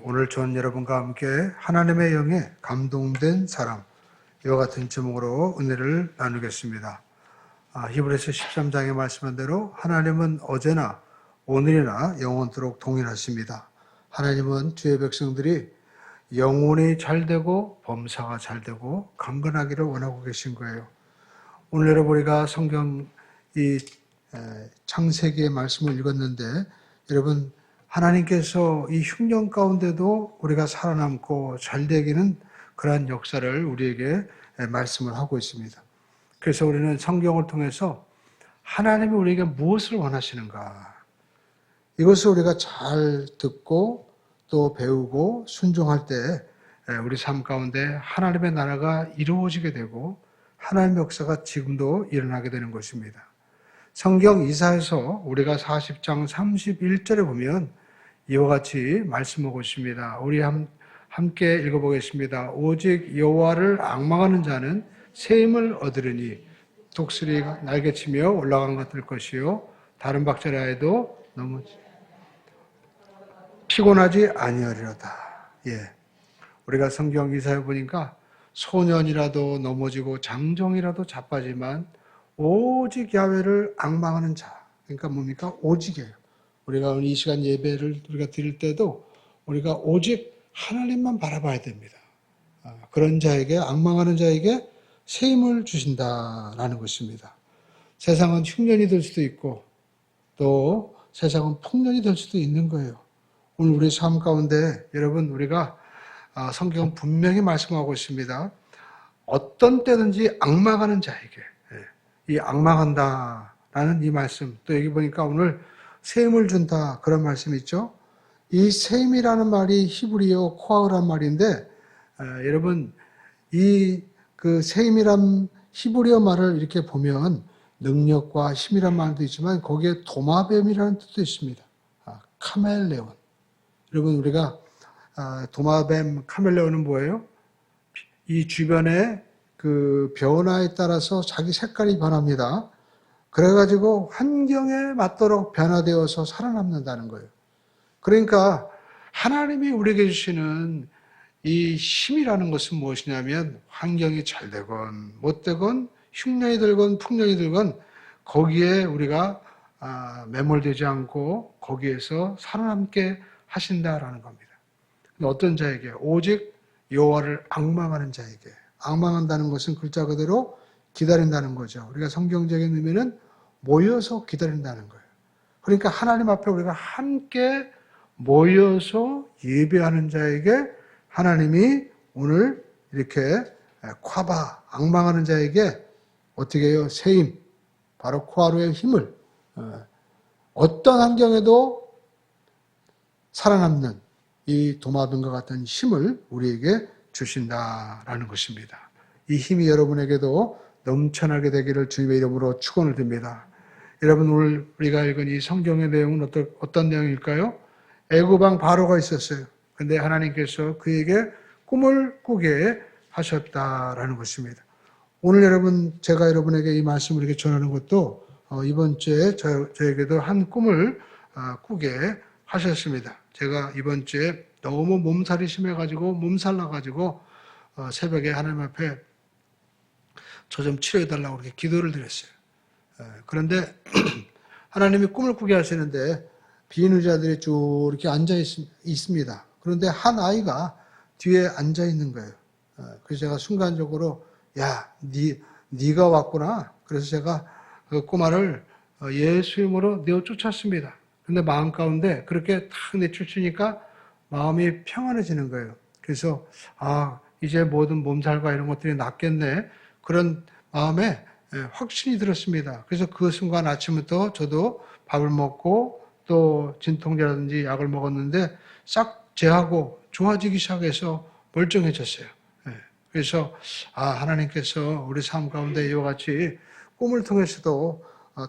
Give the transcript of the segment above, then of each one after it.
오늘 전 여러분과 함께 하나님의 영에 감동된 사람, 이와 같은 제목으로 은혜를 나누겠습니다. 히브리서 13장에 말씀한 대로 하나님은 어제나 오늘이나 영원토록 동일하십니다. 하나님은 주의 백성들이 영혼이 잘되고 범사가 잘되고 강건하기를 원하고 계신 거예요. 오늘 여러분 우리가 성경 이 창세기의 말씀을 읽었는데, 여러분 하나님께서 이 흉년 가운데도 우리가 살아남고 잘되기는 그러한 역사를 우리에게 말씀을 하고 있습니다. 그래서 우리는 성경을 통해서 하나님이 우리에게 무엇을 원하시는가, 이것을 우리가 잘 듣고 또 배우고 순종할 때 우리 삶 가운데 하나님의 나라가 이루어지게 되고 하나님의 역사가 지금도 일어나게 되는 것입니다. 성경 이사야서 우리가 40장 31절에 보면 이와 같이 말씀하고 있습니다. 우리 함께 읽어보겠습니다. 오직 여호와를 앙망하는 자는 새 힘을 얻으리니 독수리가 날개치며 올라간 것 같을 것이요 다른 박자라 해도 너무 피곤하지 아니하리로다. 우리가 성경 이사야 보니까 소년이라도 넘어지고 장정이라도 자빠지만 오직 야훼를 앙망하는 자, 그러니까 뭡니까? 오직이에요. 우리가 오늘 이 시간 예배를 우리가 드릴 때도 우리가 오직 하나님만 바라봐야 됩니다. 그런 자에게, 앙망하는 자에게 새 힘을 주신다라는 것입니다. 세상은 흉년이 될 수도 있고 또 세상은 풍년이 될 수도 있는 거예요. 오늘 우리 삶 가운데 여러분 우리가 성경은 분명히 말씀하고 있습니다. 어떤 때든지 앙망하는 자에게, 이 앙망한다라는 이 말씀, 또 여기 보니까 오늘 새 힘을 준다, 그런 말씀이 있죠. 이 새 힘이라는 말이 히브리어 코아흐란 말인데, 여러분 이 그 새 힘이란 히브리어 말을 이렇게 보면 능력과 힘이란 말도 있지만 거기에 도마뱀이라는 뜻도 있습니다. 카멜레온. 여러분 우리가 도마뱀, 카멜레온은 뭐예요? 이 주변에 그 변화에 따라서 자기 색깔이 변합니다. 그래가지고 환경에 맞도록 변화되어서 살아남는다는 거예요. 그러니까 하나님이 우리에게 주시는 이 힘이라는 것은 무엇이냐면, 환경이 잘 되건 못 되건 흉년이 들건 풍년이 들건 거기에 우리가 매몰되지 않고 거기에서 살아남게 하신다라는 겁니다. 어떤 자에게? 오직 여호와를 앙망하는 자에게. 앙망한다는 것은 글자 그대로 기다린다는 거죠. 우리가 성경적인 의미는 모여서 기다린다는 거예요. 그러니까 하나님 앞에 우리가 함께 모여서 예배하는 자에게 하나님이 오늘 이렇게 콰바, 앙망하는 자에게 어떻게 해요? 새 힘, 바로 코아루의 힘을, 어떤 환경에도 살아남는 이 도마뱀과 같은 힘을 우리에게 주신다라는 것입니다. 이 힘이 여러분에게도 넘쳐나게 되기를 주님의 이름으로 축원을 드립니다. 여러분 오늘 우리가 읽은 이 성경의 내용은 어떤 내용일까요? 애굽 왕 바로가 있었어요. 그런데 하나님께서 그에게 꿈을 꾸게 하셨다라는 것입니다. 오늘 여러분, 제가 여러분에게 이 말씀을 이렇게 전하는 것도 이번 주에 저에게도 한 꿈을 꾸게 하셨습니다. 제가 이번 주에 너무 몸살이 심해가지고 몸살 나가지고 새벽에 하나님 앞에 저 좀 치료해달라고 그렇게 기도를 드렸어요. 그런데 하나님이 꿈을 꾸게 하시는데 빈 의자들이 쭉 이렇게 앉아 있습니다. 그런데 한 아이가 뒤에 앉아 있는 거예요. 그래서 제가 순간적으로 야, 네가 왔구나. 그래서 제가 그 꼬마를 예수 이름으로 내어 쫓았습니다. 근데 마음 가운데 그렇게 탁 내쫓으니까 마음이 평안해지는 거예요. 그래서 이제 모든 몸살과 이런 것들이 낫겠네, 그런 마음에 확신이 들었습니다. 그래서 그 순간 아침부터 저도 밥을 먹고 또 진통제라든지 약을 먹었는데 싹 제하고 좋아지기 시작해서 멀쩡해졌어요. 그래서 하나님께서 우리 삶 가운데 이와 같이 꿈을 통해서도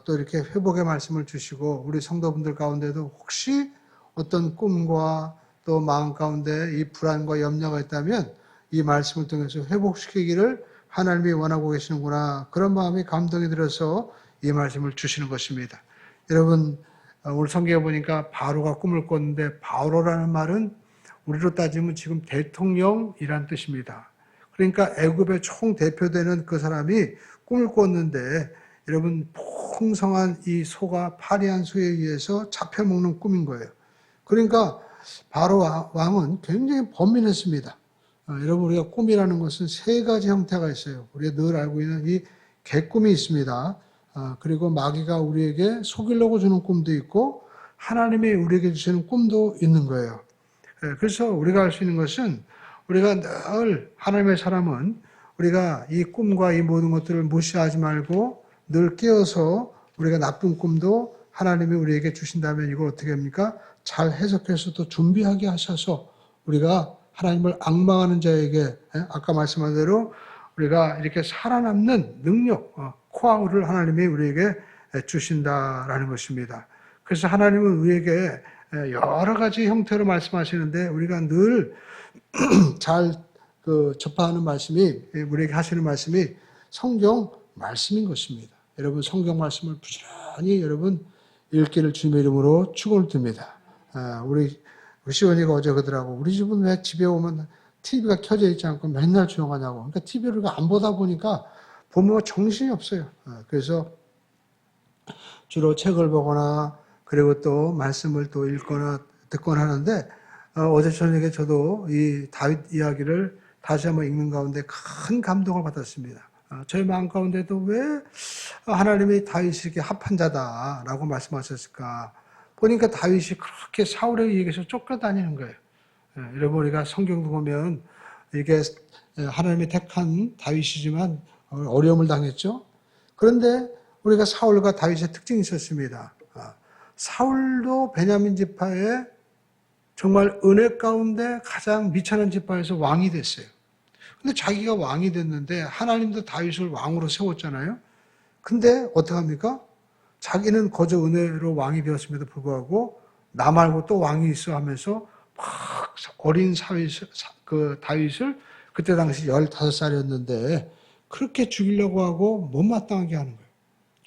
또 이렇게 회복의 말씀을 주시고, 우리 성도분들 가운데도 혹시 어떤 꿈과 또 마음 가운데 이 불안과 염려가 있다면 이 말씀을 통해서 회복시키기를 하나님이 원하고 계시는구나, 그런 마음이 감동이 들어서 이 말씀을 주시는 것입니다. 여러분 오늘 성경에 보니까 바로가 꿈을 꿨는데, 바로라는 말은 우리로 따지면 지금 대통령이란 뜻입니다. 그러니까 애굽의 총 대표되는 그 사람이 꿈을 꿨는데 여러분 풍성한 이 소가 파리한 소에 의해서 잡혀먹는 꿈인 거예요. 그러니까 바로 왕은 굉장히 번민했습니다. 여러분 우리가 꿈이라는 것은 세 가지 형태가 있어요. 우리가 늘 알고 있는 이 개꿈이 있습니다. 그리고 마귀가 우리에게 속이려고 주는 꿈도 있고 하나님이 우리에게 주시는 꿈도 있는 거예요. 그래서 우리가 알 수 있는 것은 우리가 늘 하나님의 사람은 우리가 이 꿈과 이 모든 것들을 무시하지 말고 늘 깨어서 우리가 나쁜 꿈도 하나님이 우리에게 주신다면 이걸 어떻게 합니까? 잘 해석해서 또 준비하게 하셔서 우리가 하나님을 앙망하는 자에게 아까 말씀한 대로 우리가 이렇게 살아남는 능력, 코아우를 하나님이 우리에게 주신다라는 것입니다. 그래서 하나님은 우리에게 여러 가지 형태로 말씀하시는데 우리가 늘 잘 접하는 말씀이 우리에게 하시는 말씀이 성경 말씀인 것입니다. 여러분 성경 말씀을 부지런히 여러분 읽기를 주님의 이름으로 축원을 드립니다. 우리 시원이가 어제 그러더라고. 우리 집은 왜 집에 오면 TV가 켜져 있지 않고 맨날 조용하냐고. 그러니까 TV를 안 보다 보니까 보면 정신이 없어요. 그래서 주로 책을 보거나 그리고 또 말씀을 또 읽거나 듣거나 하는데 어제 저녁에 저도 이 다윗 이야기를 다시 한번 읽는 가운데 큰 감동을 받았습니다. 저희 마음 가운데도 왜 하나님이 다윗이 이렇게 합한 자다라고 말씀하셨을까? 보니까 다윗이 그렇게 사울에 의해서 쫓겨다니는 거예요. 여러분 우리가 성경도 보면 이게 하나님이 택한 다윗이지만 어려움을 당했죠. 그런데 우리가 사울과 다윗의 특징이 있었습니다. 사울도 베냐민 지파의 정말 은혜 가운데 가장 미천한 지파에서 왕이 됐어요. 근데 자기가 왕이 됐는데 하나님도 다윗을 왕으로 세웠잖아요. 근데 어떡합니까? 자기는 거저 은혜로 왕이 되었음에도 불구하고 나 말고 또 왕이 있어 하면서 막 어린 다윗을 그때 당시 15살이었는데 그렇게 죽이려고 하고 못마땅하게 하는 거예요.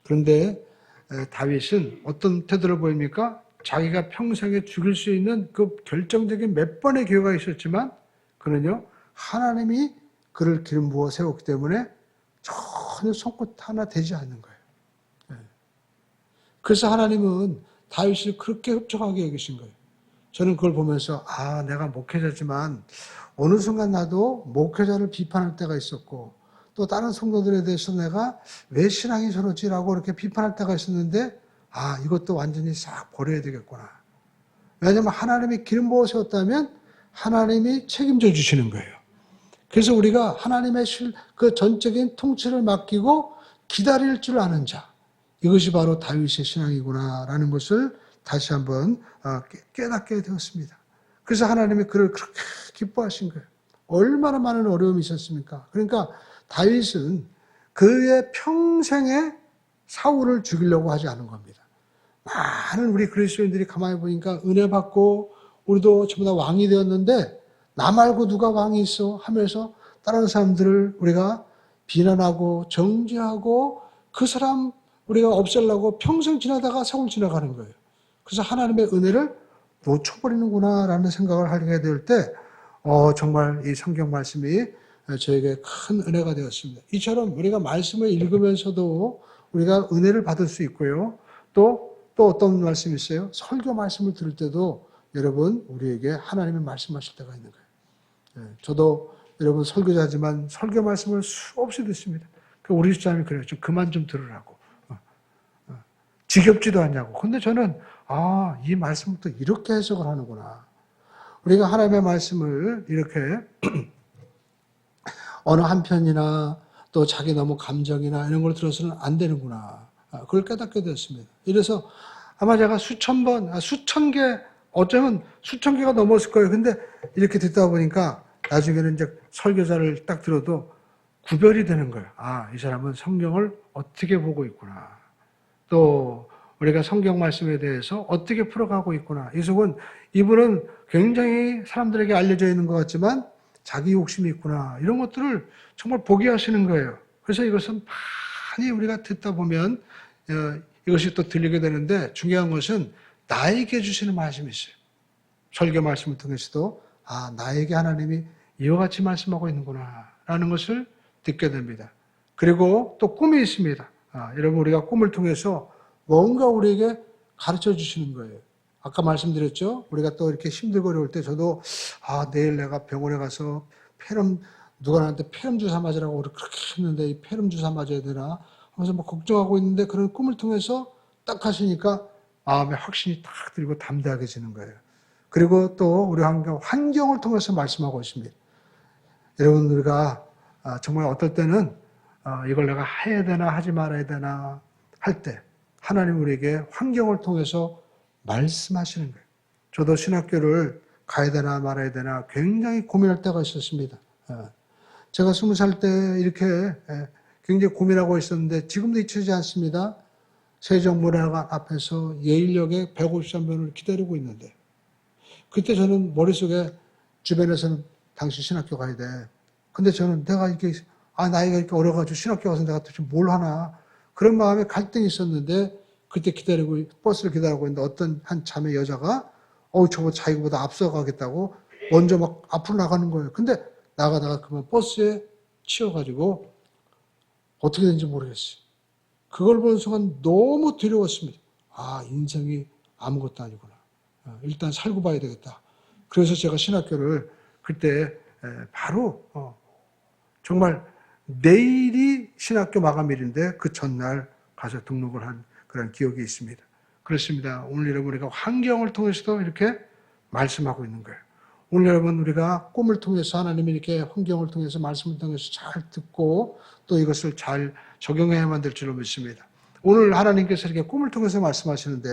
그런데 다윗은 어떤 태도를 보입니까? 자기가 평생에 죽일 수 있는 그 결정적인 몇 번의 기회가 있었지만 그는요 하나님이 그를 기름 부어 세웠기 때문에 전혀 손끝 하나 되지 않는 거예요. 그래서 하나님은 다윗을 그렇게 흡족하게 여기신 거예요. 저는 그걸 보면서 내가 목회자지만 어느 순간 나도 목회자를 비판할 때가 있었고 또 다른 성도들에 대해서 내가 왜 신앙이 저러지라고 이렇게 비판할 때가 있었는데 이것도 완전히 싹 버려야 되겠구나. 왜냐하면 하나님이 기름 부어 세웠다면 하나님이 책임져 주시는 거예요. 그래서 우리가 하나님의 그 전적인 통치를 맡기고 기다릴 줄 아는 자, 이것이 바로 다윗의 신앙이구나라는 것을 다시 한번 깨닫게 되었습니다. 그래서 하나님이 그를 그렇게 기뻐하신 거예요. 얼마나 많은 어려움이 있었습니까? 그러니까 다윗은 그의 평생에 사울을 죽이려고 하지 않은 겁니다. 많은 우리 그리스도인들이 가만히 보니까 은혜 받고 우리도 전부 다 왕이 되었는데 나 말고 누가 왕이 있어 하면서 다른 사람들을 우리가 비난하고 정죄하고 그 사람 우리가 없애려고 평생 지나다가 세월 지나가는 거예요. 그래서 하나님의 은혜를 놓쳐버리는구나라는 생각을 하게 될 때 정말 이 성경 말씀이 저에게 큰 은혜가 되었습니다. 이처럼 우리가 말씀을 읽으면서도 우리가 은혜를 받을 수 있고요. 또 어떤 말씀이 있어요? 설교 말씀을 들을 때도 여러분 우리에게 하나님의 말씀하실 때가 있는 거예요. 저도 여러분 설교자지만 설교 말씀을 수없이 듣습니다. 우리 집사람이 그래요. 좀 그만 좀 들으라고. 지겹지도 않냐고. 근데 저는 이 말씀을 또 이렇게 해석을 하는구나. 우리가 하나님의 말씀을 이렇게 어느 한편이나 또 자기 너무 감정이나 이런 걸 들어서는 안 되는구나. 그걸 깨닫게 됐습니다. 이래서 아마 제가 수천 번, 수천 개, 어쩌면 수천 개가 넘었을 거예요. 근데 이렇게 듣다 보니까 나중에는 이제 설교자를 딱 들어도 구별이 되는 거예요. 이 사람은 성경을 어떻게 보고 있구나. 또 우리가 성경 말씀에 대해서 어떻게 풀어가고 있구나. 이분은 굉장히 사람들에게 알려져 있는 것 같지만 자기 욕심이 있구나. 이런 것들을 정말 보게 하시는 거예요. 그래서 이것은 많이 우리가 듣다 보면 이것이 또 들리게 되는데 중요한 것은 나에게 주시는 말씀이 있어요. 설교 말씀을 통해서도 아, 나에게 하나님이 이와 같이 말씀하고 있는구나 라는 것을 듣게 됩니다. 그리고 또 꿈이 있습니다. 여러분, 우리가 꿈을 통해서 뭔가 우리에게 가르쳐 주시는 거예요. 아까 말씀드렸죠? 우리가 또 이렇게 힘들고 어려울 때 저도 내일 내가 병원에 가서 누가 나한테 폐렴 주사 맞으라고 그렇게 했는데 이 폐렴 주사 맞아야 되나 하면서 막 걱정하고 있는데 그런 꿈을 통해서 딱 하시니까 마음에 확신이 딱 들고 담대하게지는 거예요. 그리고 또 우리 환경을 통해서 말씀하고 있습니다. 여러분, 우리가 정말 어떨 때는 이걸 내가 해야 되나 하지 말아야 되나 할 때 하나님 우리에게 환경을 통해서 말씀하시는 거예요. 저도 신학교를 가야 되나 말아야 되나 굉장히 고민할 때가 있었습니다. 제가 20살 때 이렇게 굉장히 고민하고 있었는데 지금도 잊히지 않습니다. 세종문화관 앞에서 예일역에 153번을 기다리고 있는데 그때 저는 머릿속에 주변에서는 당신 신학교 가야 돼. 근데 저는 내가 이렇게 나이가 이렇게 어려가지고 신학교 가서 내가 도대체 뭘 하나 그런 마음에 갈등이 있었는데 그때 버스를 기다리고 있는데 어떤 한 자매 여자가 저거 자기보다 앞서가겠다고 먼저 막 앞으로 나가는 거예요. 근데 나가다가 그만 버스에 치여가지고 어떻게 된지 모르겠어요. 그걸 보는 순간 너무 두려웠습니다. 인생이 아무것도 아니구나. 일단 살고 봐야 되겠다. 그래서 제가 신학교를 그때 바로 정말 내일이 신학교 마감일인데 그 전날 가서 등록을 한 그런 기억이 있습니다. 그렇습니다. 오늘 여러분 우리가 환경을 통해서도 이렇게 말씀하고 있는 거예요. 오늘 여러분 우리가 꿈을 통해서 하나님이 이렇게 환경을 통해서 말씀을 통해서 잘 듣고 또 이것을 잘 적용해야만 될 줄로 믿습니다. 오늘 하나님께서 이렇게 꿈을 통해서 말씀하시는데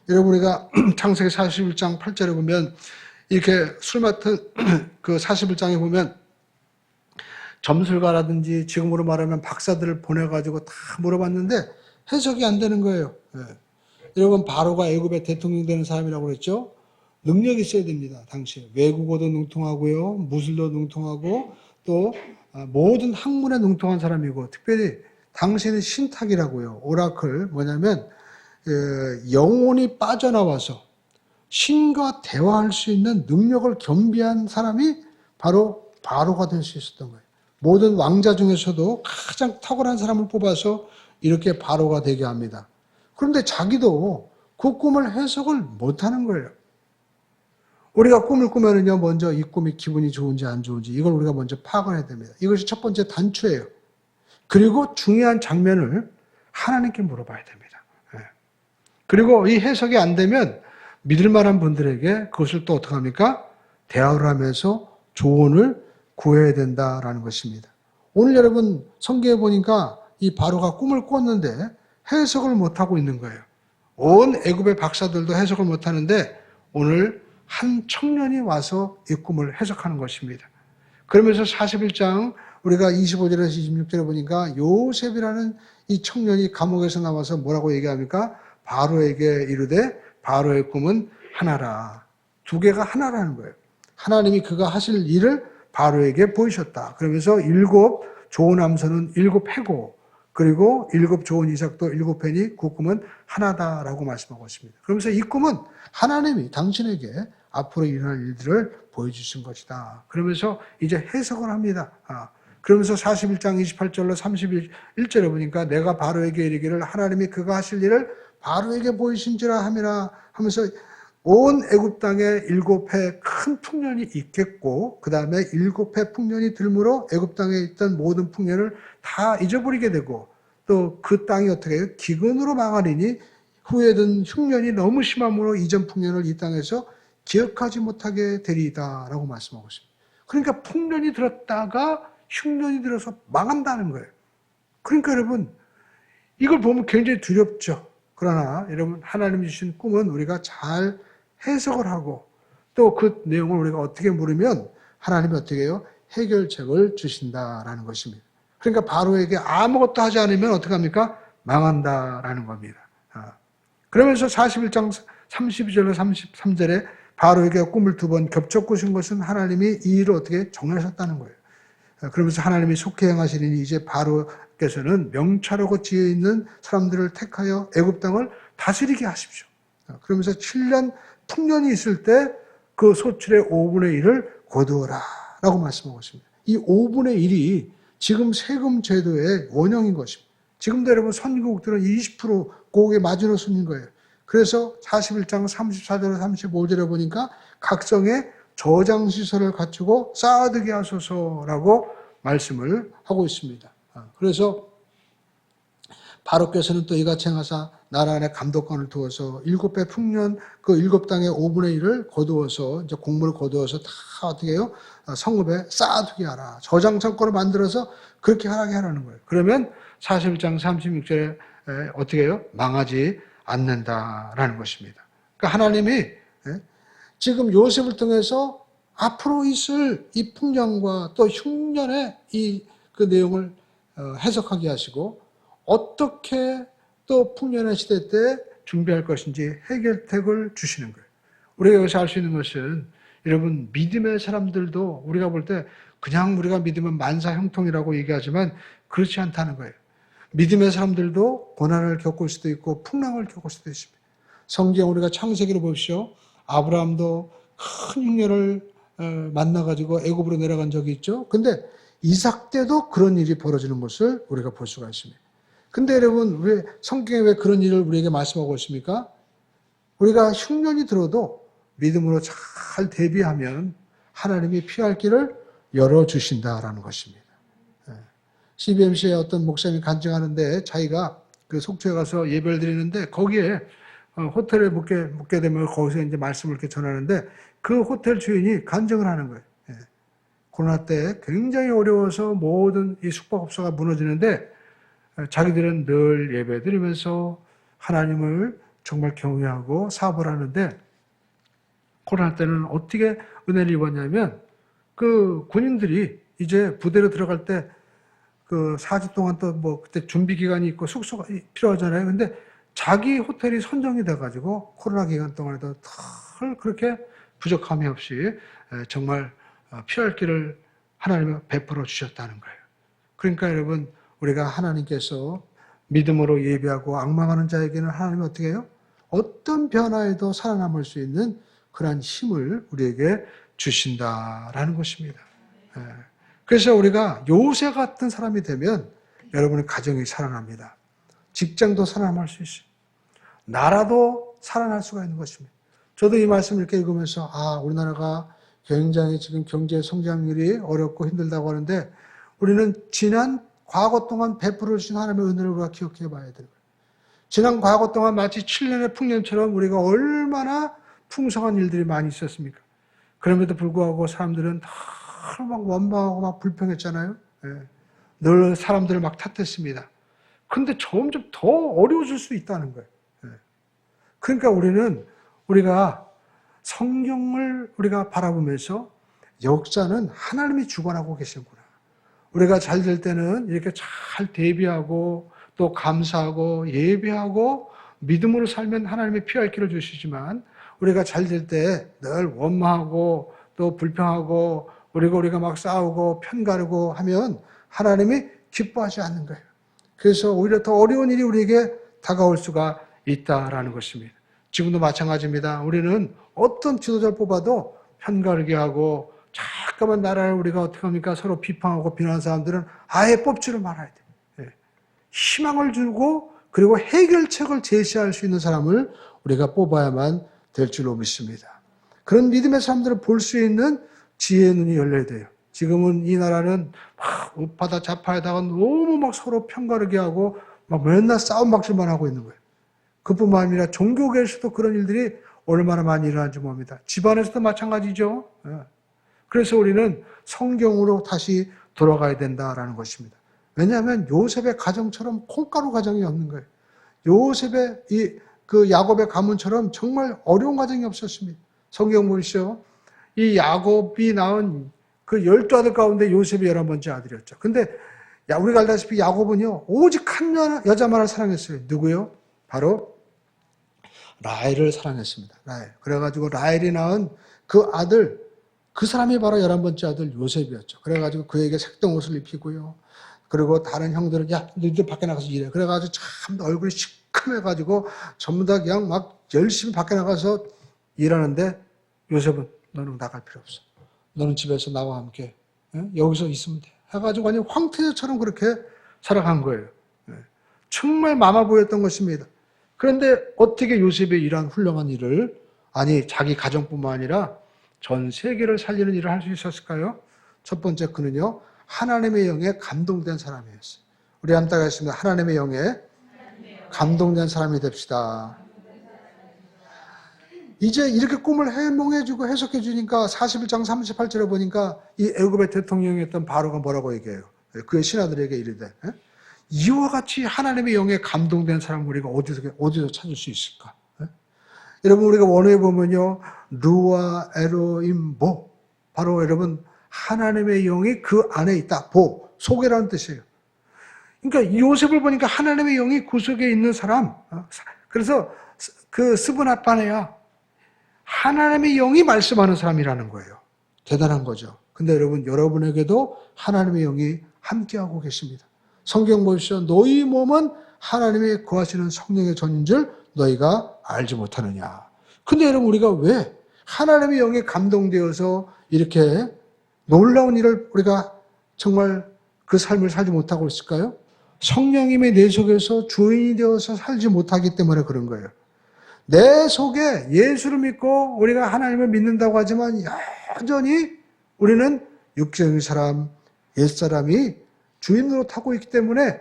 여러분 우리가 창세기 41장 8절에 보면 이렇게 술 맡은 그 41장에 보면 점술가라든지 지금으로 말하면 박사들을 보내가지고 다 물어봤는데 해석이 안 되는 거예요. 여러분 바로가 애굽의 대통령 되는 사람이라고 그랬죠. 능력이 있어야 됩니다. 당시에 외국어도 능통하고요, 무술도 능통하고 또 모든 학문에 능통한 사람이고 특별히 당시에는 신탁이라고요. 오라클 뭐냐면 영혼이 빠져나와서 신과 대화할 수 있는 능력을 겸비한 사람이 바로 바로가 될 수 있었던 거예요. 모든 왕자 중에서도 가장 탁월한 사람을 뽑아서 이렇게 바로가 되게 합니다. 그런데 자기도 그 꿈을 해석을 못하는 거예요. 우리가 꿈을 꾸면은요, 먼저 이 꿈이 기분이 좋은지 안 좋은지 이걸 우리가 먼저 파악을 해야 됩니다. 이것이 첫 번째 단추예요. 그리고 중요한 장면을 하나님께 물어봐야 됩니다. 그리고 이 해석이 안 되면 믿을 만한 분들에게 그것을 또 어떻게 합니까? 대화를 하면서 조언을 구해야 된다라는 것입니다. 오늘 여러분 성경에 보니까 이 바로가 꿈을 꿨는데 해석을 못하고 있는 거예요. 온 애굽의 박사들도 해석을 못하는데 오늘 한 청년이 와서 이 꿈을 해석하는 것입니다. 그러면서 41장 우리가 25절에서 26절에 보니까 요셉이라는 이 청년이 감옥에서 나와서 뭐라고 얘기합니까? 바로에게 이르되 바로의 꿈은 하나라. 두 개가 하나라는 거예요. 하나님이 그가 하실 일을 바로에게 보이셨다. 그러면서 7 좋은 암소는 7 패고 그리고 7 좋은 이삭도 7 패니 그 꿈은 하나다라고 말씀하고 있습니다. 그러면서 이 꿈은 하나님이 당신에게 앞으로 일어날 일들을 보여주신 것이다. 그러면서 이제 해석을 합니다. 그러면서 41장 28절로 31절에 보니까 내가 바로에게 이르기를 하나님이 그가 하실 일을 바로에게 보이신지라 함이라 하면서 온 애굽 땅에 7해 큰 풍년이 있겠고 그 다음에 7해 풍년이 들므로 애굽 땅에 있던 모든 풍년을 다 잊어버리게 되고 또 그 땅이 어떻게 해요? 기근으로 망하리니 후에든 흉년이 너무 심함으로 이전 풍년을 이 땅에서 기억하지 못하게 되리이다 라고 말씀하고 있습니다. 그러니까 풍년이 들었다가 흉년이 들어서 망한다는 거예요. 그러니까 여러분 이걸 보면 굉장히 두렵죠. 그러나 여러분 하나님이 주신 꿈은 우리가 잘 해석을 하고 또 그 내용을 우리가 어떻게 물으면 하나님이 어떻게 해요? 해결책을 주신다라는 것입니다. 그러니까 바로에게 아무것도 하지 않으면 어떻게 합니까? 망한다라는 겁니다. 그러면서 41장 32절로 33절에 바로에게 꿈을 2번 겹쳐 꾸신 것은 하나님이 이 일을 어떻게 정하셨다는 거예요. 그러면서 하나님이 속히 행하시리니 이제 바로께서는 명철하고 지혜 있는 사람들을 택하여 애굽 땅을 다스리게 하십시오. 그러면서 7년 풍년이 있을 때 그 소출의 5분의 1을 거두어라 라고 말씀하고 있습니다. 이 5분의 1이 지금 세금 제도의 원형인 것입니다. 지금도 여러분 선진국들은 20% 그게 마지노선인 거예요. 그래서 41장 34절에 35절에 보니까 각성의 저장시설을 갖추고 쌓아두게 하소서라고 말씀을 하고 있습니다. 그래서 바로께서는 또 이같이 행하사 나라 안에 감독관을 두어서 7배 풍년 그 7당의 5분의 1을 거두어서 이제 곡물을 거두어서 다 어떻게 해요? 성읍에 쌓아두게 하라. 저장성권을 만들어서 그렇게 하게 하라는 거예요. 그러면 41장 36절에 어떻게 해요? 망하지 않는다라는 것입니다. 그러니까 하나님이 지금 요셉을 통해서 앞으로 있을 이 풍년과 또 흉년의 그 내용을 해석하게 하시고 어떻게 또 풍년의 시대 때 준비할 것인지 해결책을 주시는 거예요. 우리가 여기서 알 수 있는 것은 여러분 믿음의 사람들도 우리가 볼 때 그냥 우리가 믿으면 만사 형통이라고 얘기하지만 그렇지 않다는 거예요. 믿음의 사람들도 고난을 겪을 수도 있고 풍랑을 겪을 수도 있습니다. 성경 우리가 창세기를 보십시오. 아브라함도 큰 흉년을 만나가지고 애굽으로 내려간 적이 있죠. 근데 이삭 때도 그런 일이 벌어지는 것을 우리가 볼 수가 있습니다. 근데 여러분 왜 성경에 왜 그런 일을 우리에게 말씀하고 있습니까? 우리가 흉년이 들어도 믿음으로 잘 대비하면 하나님이 피할 길을 열어주신다라는 것입니다. CBMC에 어떤 목사님이 간증하는데 자기가 그 속초에 가서 예배를 드리는데 거기에 호텔에 묵게 되면 거기서 이제 말씀을 이렇게 전하는데 그 호텔 주인이 간증을 하는 거예요. 코로나 때 굉장히 어려워서 모든 이 숙박업소가 무너지는데 자기들은 늘 예배 드리면서 하나님을 정말 경외하고 사업을 하는데 코로나 때는 어떻게 은혜를 입었냐면 그 군인들이 이제 부대로 들어갈 때 그 4주 동안 또 뭐 그때 준비 기간이 있고 숙소가 필요하잖아요. 근데 자기 호텔이 선정이 돼가지고 코로나 기간 동안에도 늘 그렇게 부족함이 없이 정말 피할 길을 하나님이 베풀어 주셨다는 거예요. 그러니까 여러분 우리가 하나님께서 믿음으로 예배하고 앙망하는 자에게는 하나님이 어떻게 해요? 어떤 변화에도 살아남을 수 있는 그러한 힘을 우리에게 주신다라는 것입니다. 그래서 우리가 요새 같은 사람이 되면 여러분의 가정이 살아납니다. 직장도 살아남을 수 있어요. 나라도 살아날 수가 있는 것입니다. 저도 이 말씀을 이렇게 읽으면서 우리나라가 굉장히 지금 경제 성장률이 어렵고 힘들다고 하는데 우리는 과거 동안 베풀어 주신 하나님의 은혜를 우리가 기억해 봐야 되는 거예요. 지난 과거 동안 마치 7년의 풍년처럼 우리가 얼마나 풍성한 일들이 많이 있었습니까? 그럼에도 불구하고 사람들은 다 막 원망하고 막 불평했잖아요. 늘 사람들을 막 탓했습니다. 그런데 점점 더 어려워질 수 있다는 거예요. 그러니까 우리가 성경을 우리가 바라보면서 역사는 하나님이 주관하고 계시는구나. 우리가 잘 될 때는 이렇게 잘 대비하고 또 감사하고 예배하고 믿음으로 살면 하나님이 피할 길을 주시지만 우리가 잘 될 때 늘 원망하고 또 불평하고 우리가 막 싸우고 편가르고 하면 하나님이 기뻐하지 않는 거예요. 그래서 오히려 더 어려운 일이 우리에게 다가올 수가 있다라는 것입니다. 지금도 마찬가지입니다. 우리는 어떤 지도자를 뽑아도 편가르게 하고 잠깐만 나라를 우리가 어떻게 합니까? 서로 비판하고 비난하는 사람들은 아예 뽑지를 말아야 돼요. 희망을 주고 그리고 해결책을 제시할 수 있는 사람을 우리가 뽑아야만 될 줄로 믿습니다. 그런 믿음의 사람들을 볼 수 있는 지혜의 눈이 열려야 돼요. 지금은 이 나라는 막 우파다 좌파에다가 너무 막 서로 편가르게 하고 막 맨날 싸움박질만 하고 있는 거예요. 그뿐만 아니라 종교계에서도 그런 일들이 얼마나 많이 일어나는지 봅니다. 집안에서도 마찬가지죠. 그래서 우리는 성경으로 다시 돌아가야 된다라는 것입니다. 왜냐하면 요셉의 가정처럼 콩가루 가정이 없는 거예요. 요셉의 그 야곱의 가문처럼 정말 어려운 가정이 없었습니다. 성경 보시죠. 이 야곱이 낳은 그 12아들 가운데 요셉이 11번째 아들이었죠. 근데 우리가 알다시피 야곱은요 오직 한 여자만을 사랑했어요. 누구요? 바로 라헬을 사랑했습니다. 라헬. 그래가지고 라헬이 낳은 그 아들, 그 사람이 바로 11번째 아들 요셉이었죠. 그래가지고 그에게 색동 옷을 입히고요. 그리고 다른 형들은 야 너희들 밖에 나가서 일해. 그래가지고 참 얼굴이 시큼해가지고 전부 다 그냥 막 열심히 밖에 나가서 일하는데 요셉은 너는 나갈 필요 없어. 너는 집에서 나와 함께 여기서 있으면 돼. 해가지고 완전 황태자처럼 그렇게 살아간 거예요. 정말 마마 보였던 것입니다. 그런데 어떻게 요셉이 이러한 훌륭한 일을, 아니 자기 가정뿐만 아니라 전 세계를 살리는 일을 할 수 있었을까요? 첫 번째, 그는요 하나님의 영에 감동된 사람이었어요. 우리 함께 하겠습니다. 하나님의 영에 감동된 사람이 됩시다. 이제 이렇게 꿈을 해몽해주고 해석해주니까 41장 38절에 보니까 이 애굽의 대통령이었던 바로가 뭐라고 얘기해요? 그의 신하들에게 이르되 이와 같이 하나님의 영에 감동된 사람을 우리가 어디서 찾을 수 있을까? 여러분, 우리가 원어에 보면요 루아 에로임 보, 바로 여러분 하나님의 영이 그 안에 있다. 보, 속이라는 뜻이에요. 그러니까 요셉을 보니까 하나님의 영이 그 속에 있는 사람. 그래서 그 스브나파네야, 하나님의 영이 말씀하는 사람이라는 거예요. 대단한 거죠. 근데 여러분, 여러분에게도 하나님의 영이 함께하고 계십니다. 성경 보십시오. 너희 몸은 하나님이 거하시는 성령의 전인 줄 너희가 알지 못하느냐. 근데 여러분, 우리가 왜 하나님의 영에 감동되어서 이렇게 놀라운 일을 우리가 정말 그 삶을 살지 못하고 있을까요? 성령님의 내 속에서 주인이 되어서 살지 못하기 때문에 그런 거예요. 내 속에 예수를 믿고 우리가 하나님을 믿는다고 하지만 여전히 우리는 육적인 사람, 옛사람이 주인으로 타고 있기 때문에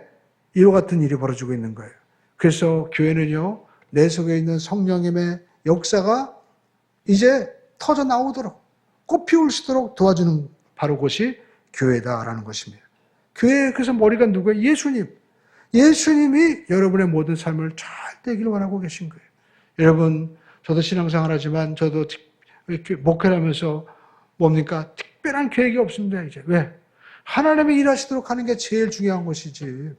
이와 같은 일이 벌어지고 있는 거예요. 그래서 교회는요, 내 속에 있는 성령님의 역사가 이제 터져 나오도록 꽃피울 수 있도록 도와주는 바로 곳이 교회다라는 것입니다. 교회, 그래서 머리가 누구예요? 예수님. 예수님이 여러분의 모든 삶을 잘 되기를 원하고 계신 거예요. 여러분, 저도 신앙생활 하지만 저도 목회를 하면서 뭡니까? 특별한 계획이 없습니다, 이제. 왜? 하나님이 일하시도록 하는 게 제일 중요한 것이지.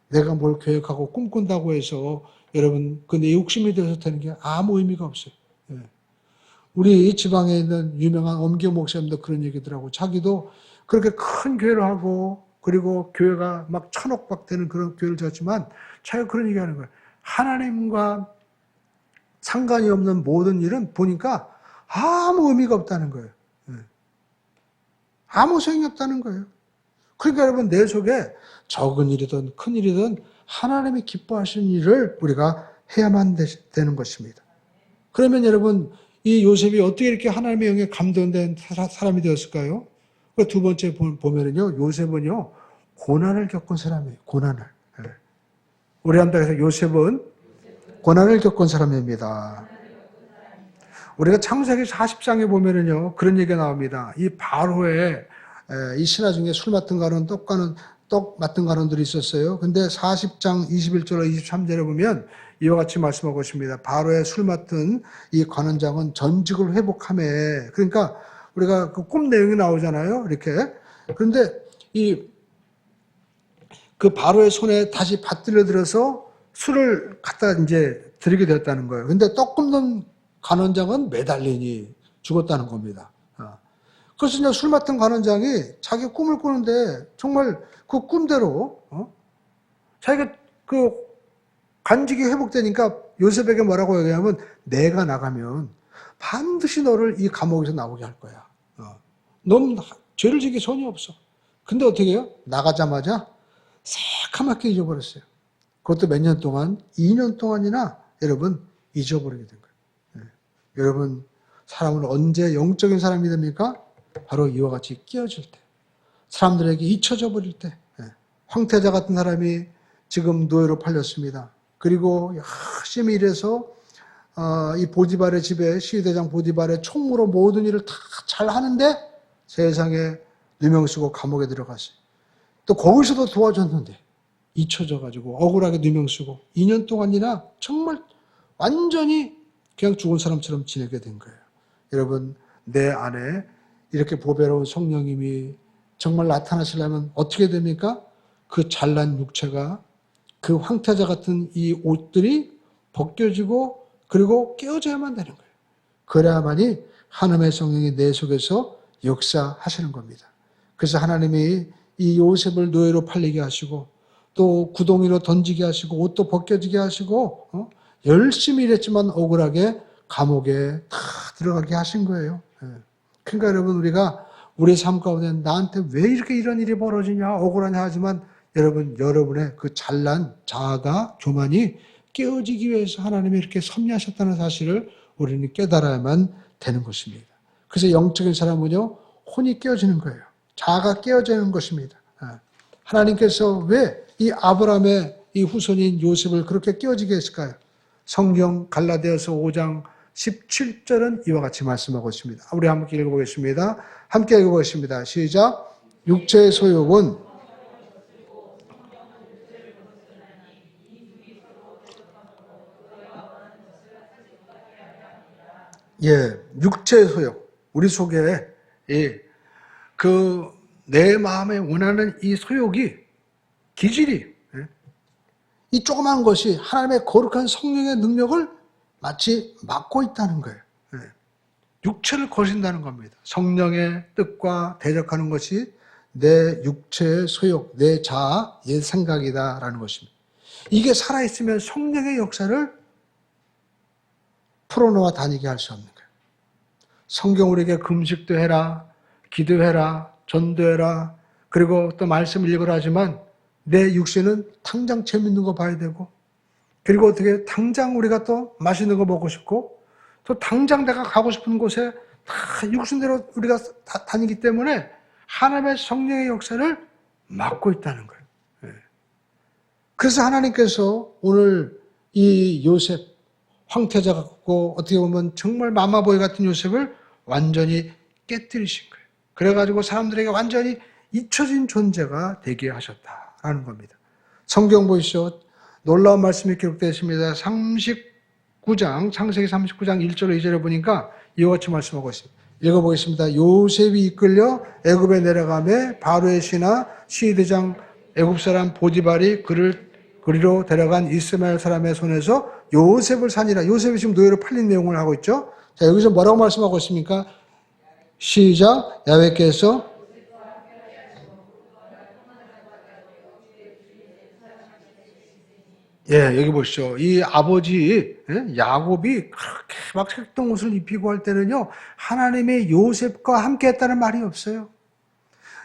내가 뭘 계획하고 꿈꾼다고 해서 여러분, 그 내 욕심이 되어서 되는 게 아무 의미가 없어요. 예. 우리 지방에 있는 유명한 엄기호 목사님도 그런 얘기더라고요. 자기도 그렇게 큰 교회를 하고 그리고 교회가 막 1,000억 되는 그런 교회를 지었지만 자기가 그런 얘기 하는 거예요. 하나님과 상관이 없는 모든 일은 보니까 아무 의미가 없다는 거예요. 아무 소용이 없다는 거예요. 그러니까 여러분, 내 속에 적은 일이든 큰 일이든 하나님이 기뻐하시는 일을 우리가 해야만 되는 것입니다. 그러면 여러분, 이 요셉이 어떻게 이렇게 하나님의 영에 감동된 사람이 되었을까요? 두 번째 보면은요, 요셉은요, 고난을 겪은 사람이에요. 고난을. 우리 한국에서 요셉은 고난을 겪은 사람입니다. 우리가 창세기 40장에 보면은요, 그런 얘기가 나옵니다. 이 바로의 이 신하 중에 술 맡은 가론, 떡 맡은 가론들이 있었어요. 근데 40장 21절로 23절에 보면 이와 같이 말씀하고 있습니다. 바로의 술 맡은 이 관원장은 전직을 회복하매. 그러니까 우리가 그 꿈 내용이 나오잖아요. 이렇게. 그런데 그 바로의 손에 다시 받들려 들어서 술을 갖다 이제 드리게 되었다는 거예요. 근데 떡 굽는 관원장은 매달리니 죽었다는 겁니다. 그래서 이제 술 맡은 관원장이 자기 꿈을 꾸는데 정말 그 꿈대로 자기가 그 관직이 회복되니까 요셉에게 뭐라고 얘기하면 내가 나가면 반드시 너를 이 감옥에서 나오게 할 거야. 넌 죄를 지기 전혀 없어. 근데 어떻게 해요? 나가자마자 새카맣게 잊어버렸어요. 그것도 몇 년 동안, 2년 동안이나 여러분 잊어버리게 된 거예요. 여러분, 사람은 언제 영적인 사람이 됩니까? 바로 이와 같이 끼어질 때, 사람들에게 잊혀져 버릴 때. 황태자 같은 사람이 지금 노예로 팔렸습니다. 그리고 열심히 일해서 이 보디발의 집에, 시위대장 보디발의 총무로 모든 일을 다 잘 하는데 세상에 누명 쓰고 감옥에 들어갔어요. 또 거기서도 도와줬는데 잊혀져 가지고 억울하게 누명 쓰고 2년 동안이나 정말 완전히 그냥 죽은 사람처럼 지내게 된 거예요. 여러분, 내 안에 이렇게 보배로운 성령님이 정말 나타나시려면 어떻게 됩니까? 그 잘난 육체가, 그 황태자 같은 이 옷들이 벗겨지고 그리고 깨어져야만 되는 거예요. 그래야만이 하나님의 성령이 내 속에서 역사하시는 겁니다. 그래서 하나님이 이 요셉을 노예로 팔리게 하시고 또 구덩이로 던지게 하시고 옷도 벗겨지게 하시고 열심히 일했지만 억울하게 감옥에 다 들어가게 하신 거예요. 그러니까 여러분 우리가 우리의 삶 가운데 나한테 왜 이렇게 이런 일이 벌어지냐 억울하냐 하지만 여러분의 그 잘난 자아가 교만이 깨어지기 위해서 하나님이 이렇게 섭리하셨다는 사실을 우리는 깨달아야만 되는 것입니다. 그래서 영적인 사람은요 혼이 깨어지는 거예요. 자아가 깨어지는 것입니다. 하나님께서 왜 이 아브라함의 이 후손인 요셉을 그렇게 깨어지게 했을까요? 성경 갈라디아서 5장 17절은 이와 같이 말씀하고 있습니다. 우리 함께 읽어보겠습니다. 함께 읽어보겠습니다. 시작. 육체의 소욕은 육체의 소욕. 우리 속에 내 마음에 원하는 이 소욕이 기질이 이 조그만 것이 하나님의 거룩한 성령의 능력을 마치 막고 있다는 거예요. 육체를 거신다는 겁니다. 성령의 뜻과 대적하는 것이 내 육체의 소욕, 내 자아, 옛 생각이다라는 것입니다. 이게 살아있으면 성령의 역사를 풀어놓아 다니게 할 수 없는 거예요. 성경 우리에게 금식도 해라, 기도해라, 전도해라, 그리고 또 말씀 읽으라 하지만 내 육신은 당장 재밌는 거 봐야 되고, 그리고 어떻게 당장 우리가 또 맛있는 거 먹고 싶고, 또 당장 내가 가고 싶은 곳에 다 육신대로 우리가 다 다니기 때문에 하나님의 성령의 역사를 막고 있다는 거예요. 그래서 하나님께서 오늘 이 요셉, 황태자 같고 어떻게 보면 정말 마마보이 같은 요셉을 완전히 깨뜨리신 거예요. 그래가지고 사람들에게 완전히 잊혀진 존재가 되게 하셨다라는 겁니다. 성경 보시죠. 놀라운 말씀이 기록되어 있습니다. 창세기 39장 1절로 2절에 보니까 이와 같이 말씀하고 있습니다. 읽어보겠습니다. 요셉이 이끌려 애굽에 내려가매 바로의 신하 시대장 애굽 사람 보디발이 그를 그리로 데려간 이스마엘 사람의 손에서 요셉을 산이라. 요셉이 지금 노예로 팔린 내용을 하고 있죠. 자, 여기서 뭐라고 말씀하고 있습니까? 시작. 야훼께서 여기 보시죠. 이 아버지 야곱이 그렇게 막 색동 옷을 입히고 할 때는요, 하나님의 요셉과 함께 했다는 말이 없어요.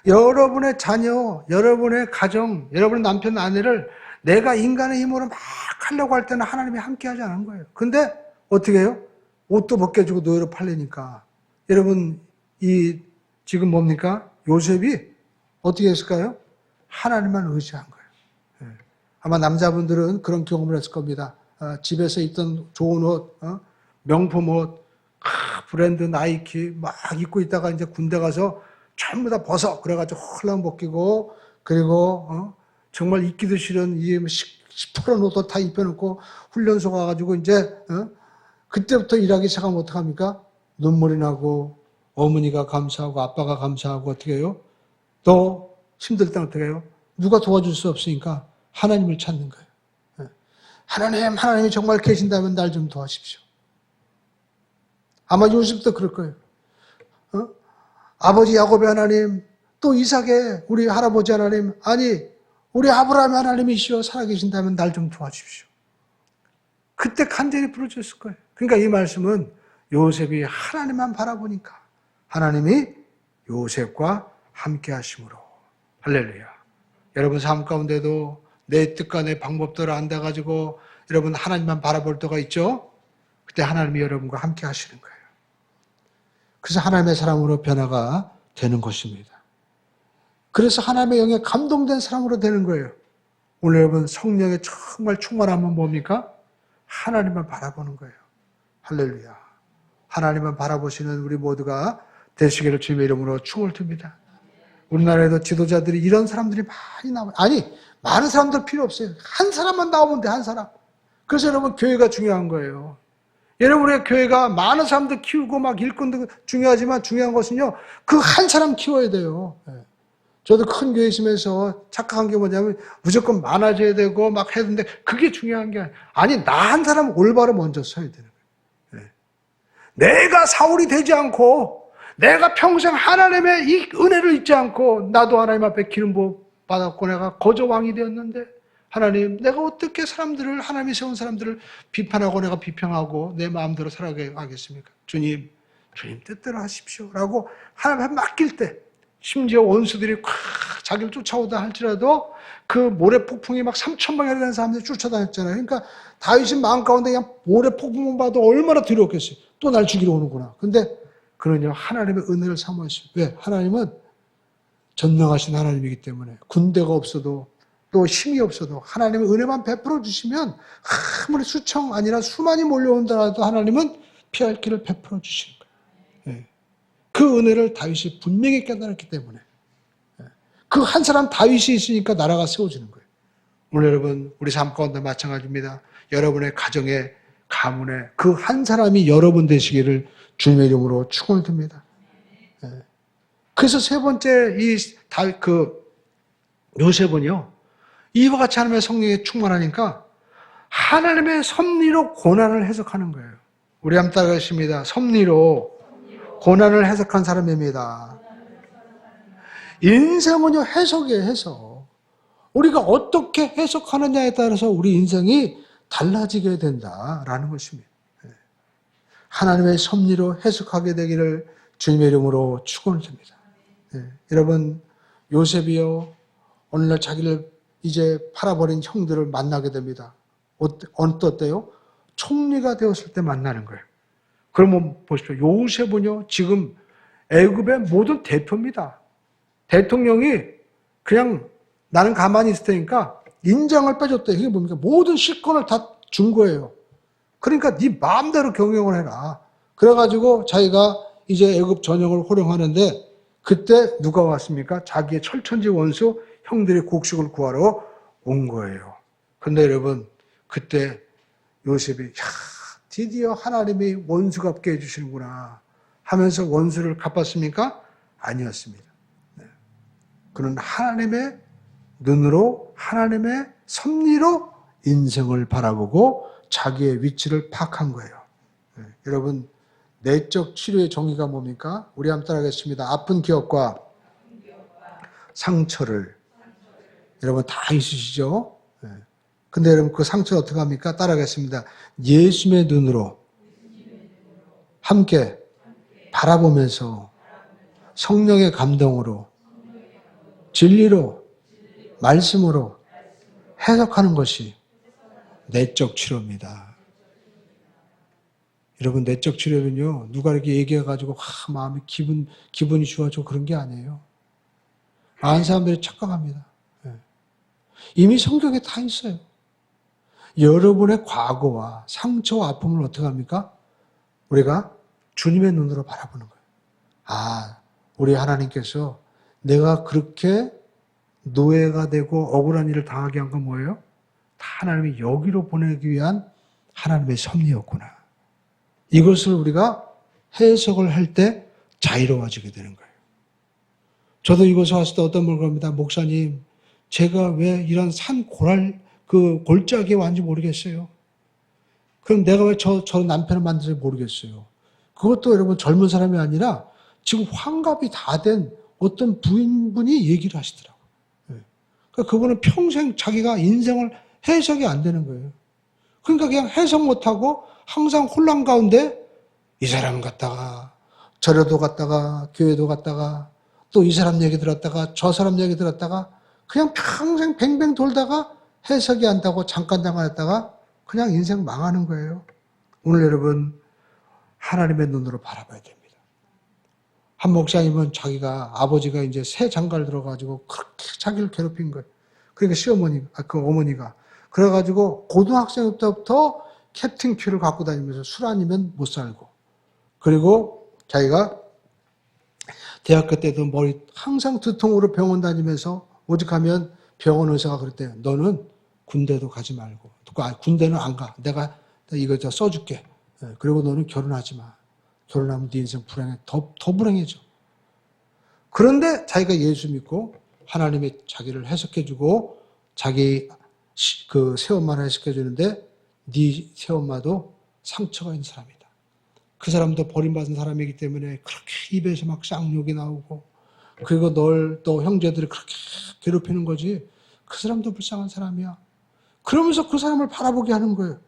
여러분의 자녀, 여러분의 가정, 여러분의 남편, 아내를 내가 인간의 힘으로 막 하려고 할 때는 하나님이 함께 하지 않은 거예요. 근데 어떻게 해요? 옷도 벗겨주고 노예로 팔리니까. 여러분, 지금 뭡니까? 요셉이 어떻게 했을까요? 하나님만 의지한 거예요. 아마 남자분들은 그런 경험을 했을 겁니다. 집에서 입던 좋은 옷, 명품 옷, 브랜드 나이키 막 입고 있다가 이제 군대 가서 전부 다 벗어. 그래가지고 헐렁 벗기고, 그리고 정말 입기도 싫은 이 시퍼런 옷도 다 입혀놓고 훈련소 가가지고 이제 그때부터 일하기 시작하면 어떡합니까? 눈물이 나고 어머니가 감사하고 아빠가 감사하고 어떻게 해요? 또 힘들 때는 어떻게 해요? 누가 도와줄 수 없으니까 하나님을 찾는 거예요. 하나님이 정말 계신다면 날 좀 도와십시오. 아마 요셉도 그럴 거예요. 아버지 야곱의 하나님, 또 이삭의 우리 할아버지 하나님, 아니 우리 아브라함의 하나님이시여 살아계신다면 날 좀 도와주십시오. 그때 간절히 부르짖었을 거예요. 그러니까 이 말씀은 요셉이 하나님만 바라보니까 하나님이 요셉과 함께 하심으로. 할렐루야. 여러분 삶 가운데도 내 뜻과 내 방법대로 안 돼가지고 여러분 하나님만 바라볼 때가 있죠? 그때 하나님이 여러분과 함께 하시는 거예요. 그래서 하나님의 사람으로 변화가 되는 것입니다. 그래서 하나님의 영에 감동된 사람으로 되는 거예요. 오늘 여러분 성령의 정말 충만함은 뭡니까? 하나님만 바라보는 거예요. 할렐루야. 하나님만 바라보시는 우리 모두가 되시기를 주님의 이름으로 축원을 드립니다. 우리나라에도 지도자들이 이런 사람들이 많이 나와요. 아니, 많은 사람들 필요 없어요. 한 사람만 나오면 돼, 한 사람. 그래서 여러분 교회가 중요한 거예요. 여러분의 교회가 많은 사람들 키우고 막 일꾼도 중요하지만 중요한 것은요, 그 한 사람 키워야 돼요. 저도 큰 교회 있으면서 착각한 게 뭐냐면 무조건 많아져야 되고 막 해야 되는데 그게 중요한 게 아니, 나 한 사람 올바로 먼저 서야 되는 거예요. 내가 사울이 되지 않고 내가 평생 하나님의 이 은혜를 잊지 않고 나도 하나님 앞에 기름 부어 받았고 내가 거저 왕이 되었는데 하나님, 내가 어떻게 하나님이 세운 사람들을 비판하고 내가 비평하고 내 마음대로 살아가겠습니까? 주님, 주님 뜻대로 하십시오 라고 하나님께 맡길 때, 심지어 원수들이 콱 자기를 쫓아오다 할지라도 그 모래 폭풍이 막 3,000방이나 되는 사람들이 쫓아다녔잖아요. 그러니까 다윗이 마음 가운데 그냥 모래 폭풍만 봐도 얼마나 두려웠겠어요. 또 날 죽이러 오는구나. 근데 그는요, 하나님의 은혜를 사모했어요. 왜? 하나님은 전능하신 하나님이기 때문에 군대가 없어도 또 힘이 없어도 하나님의 은혜만 베풀어 주시면 아무리 수청 아니라 수만이 몰려온다라도 하나님은 피할 길을 베풀어 주시는 거예요. 예. 그 은혜를 다윗이 분명히 깨달았기 때문에 그 한 사람 다윗이 있으니까 나라가 세워지는 거예요. 오늘 여러분 우리 삶 가운데 마찬가지입니다. 여러분의 가정에 가문에 그 한 사람이 여러분 되시기를 주님의 이름으로 축원드립니다. 예. 그래서 세 번째 요셉은요, 이와 같이 하나님의 성령에 충만하니까 하나님의 섭리로 고난을 해석하는 거예요. 우리 한번 따라가겠습니다. 섭리로 고난을 해석한 사람입니다. 인생은요, 해석이에요, 해석. 우리가 어떻게 해석하느냐에 따라서 우리 인생이 달라지게 된다라는 것입니다. 하나님의 섭리로 해석하게 되기를 주님의 이름으로 축원드립니다. 여러분, 요셉이요, 오늘날 자기를 이제 팔아버린 형들을 만나게 됩니다. 어때요? 총리가 되었을 때 만나는 거예요. 그러면 보십시오. 요셉은요, 지금 애굽의 모든 대표입니다. 대통령이 그냥 나는 가만히 있을 테니까 인장을 빼줬대. 이게 뭡니까? 모든 실권을 다 준 거예요. 그러니까 네 마음대로 경영을 해라. 그래가지고 자기가 이제 애굽 전역을 호령하는데 그때 누가 왔습니까? 자기의 철천지 원수 형들의 곡식을 구하러 온 거예요. 그런데 여러분, 그때 요셉이 드디어 하나님이 원수 갚게 해주시는구나 하면서 원수를 갚았습니까? 아니었습니다. 그는 하나님의 눈으로 하나님의 섭리로 인생을 바라보고 자기의 위치를 파악한 거예요. 여러분, 내적 치료의 정의가 뭡니까? 우리 한번 따라하겠습니다. 아픈 기억과 상처를 여러분 다 있으시죠? 근데 여러분 그 상처를 어떻게 합니까? 따라하겠습니다. 예수님의 눈으로 함께 바라보면서 성령의 감동으로 진리로 말씀으로 해석하는 것이 내적 치료입니다. 여러분, 내적 치료는요, 누가 이렇게 얘기해가지고 마음이 기분이 좋아지고 그런 게 아니에요. 많은 사람들이 착각합니다. 이미 성경에 다 있어요. 여러분의 과거와 상처와 아픔을 어떻게 합니까? 우리가 주님의 눈으로 바라보는 거예요. 아, 우리 하나님께서 내가 그렇게 노예가 되고 억울한 일을 당하게 한 건 뭐예요? 다 하나님이 여기로 보내기 위한 하나님의 섭리였구나. 이것을 우리가 해석을 할 때 자유로워지게 되는 거예요. 저도 이곳에 왔을 때 어떤 분을 그럽니다. 목사님, 제가 왜 이런 골짜기에 왔는지 모르겠어요. 그럼 내가 왜 저 남편을 만드는지 모르겠어요. 그것도 여러분 젊은 사람이 아니라 지금 환갑이 다 된 어떤 부인분이 얘기를 하시더라고요. 그러니까 그분은 평생 자기가 인생을 해석이 안 되는 거예요. 그러니까 그냥 해석 못하고 항상 혼란 가운데 이 사람 갔다가 절에도 갔다가 교회도 갔다가 또 이 사람 얘기 들었다가 저 사람 얘기 들었다가 그냥 평생 뱅뱅 돌다가 해석이 안 되고 잠깐 했다가 그냥 인생 망하는 거예요. 오늘 여러분 하나님의 눈으로 바라봐야 됩니다. 한 목사님은 자기가 아버지가 이제 새 장가를 들어가지고 그렇게 자기를 괴롭힌 거예요. 그러니까 어머니가 그래가지고 고등학생 때부터 캡틴 큐를 갖고 다니면서 술 아니면 못 살고 그리고 자기가 대학교 때도 머리 항상 두통으로 병원 다니면서 오직하면 병원 의사가 그랬대요. 너는 군대도 가지 말고 군대는 안 가. 내가 이거 써줄게. 그리고 너는 결혼하지 마. 결혼하면 네 인생 불행해. 더 불행해져. 그런데 자기가 예수 믿고 하나님이 자기를 해석해주고 자기 그 새엄마를 해석해주는데 네 새엄마도 상처가 있는 사람이다. 그 사람도 버림받은 사람이기 때문에 그렇게 입에서 막 쌍욕이 나오고 그리고 널 또 형제들이 그렇게 괴롭히는 거지. 그 사람도 불쌍한 사람이야. 그러면서 그 사람을 바라보게 하는 거예요.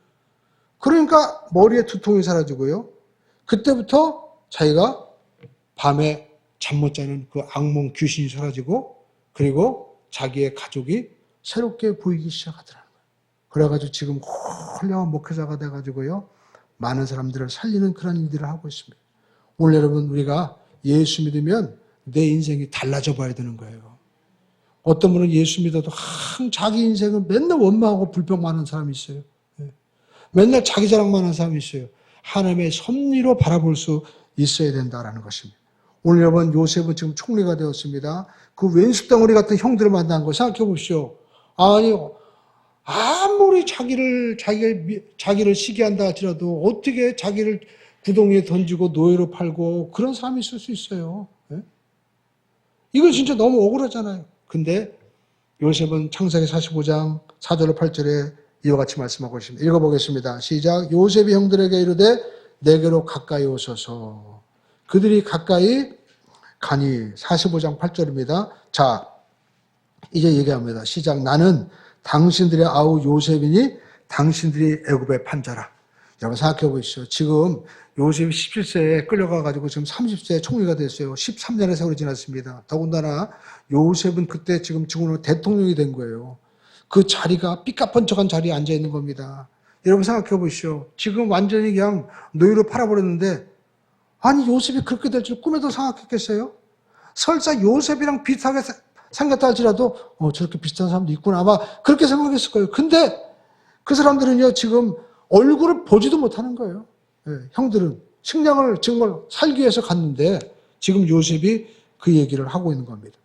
그러니까 머리에 두통이 사라지고요. 그때부터 자기가 밤에 잠 못 자는 그 악몽 귀신이 사라지고 그리고 자기의 가족이 새롭게 보이기 시작하더라는 거예요. 그래가지고 지금 훌륭한 목회자가 돼가지고요. 많은 사람들을 살리는 그런 일들을 하고 있습니다. 오늘 여러분 우리가 예수 믿으면 내 인생이 달라져 봐야 되는 거예요. 어떤 분은 예수 믿어도 자기 인생을 맨날 원망하고 불평만 하는 사람이 있어요. 맨날 자기 자랑만 하는 사람이 있어요. 하나님의 섭리로 바라볼 수 있어야 된다라는 것입니다. 오늘 여러분 요셉은 지금 총리가 되었습니다. 그 왼수덩어리 같은 형들을 만난 거 생각해 보십시오. 아니 아무리 자기를 시기한다 할지라도 어떻게 자기를 구덩이에 던지고 노예로 팔고 그런 사람이 있을 수 있어요. 이거 진짜 너무 억울하잖아요. 근데 요셉은 창세기 45장 4절로 8절에 이와 같이 말씀하고 있습니다. 읽어보겠습니다. 시작. 요셉이 형들에게 이르되 내게로 가까이 오소서. 그들이 가까이 가니 45장 8절입니다. 자, 이제 얘기합니다. 시작. 나는 당신들의 아우 요셉이니 당신들이 애굽의 판자라. 여러분 생각해 보십시오. 지금 요셉이 17세에 끌려가가지고 지금 30세에 총리가 됐어요. 13년의 세월이 지났습니다. 더군다나 요셉은 그때 지금 지금은 대통령이 된 거예요. 그 자리가 삐까뻔쩍한 자리에 앉아 있는 겁니다. 여러분 생각해 보십시오. 지금 완전히 그냥 노예로 팔아버렸는데 아니 요셉이 그렇게 될 줄 꿈에도 생각했겠어요? 설사 요셉이랑 비슷하게 생겼다 할지라도 저렇게 비슷한 사람도 있구나 아마 그렇게 생각했을 거예요. 근데 그 사람들은요 지금 얼굴을 보지도 못하는 거예요. 형들은 식량을 정말 살기 위해서 갔는데 지금 요셉이 그 얘기를 하고 있는 겁니다.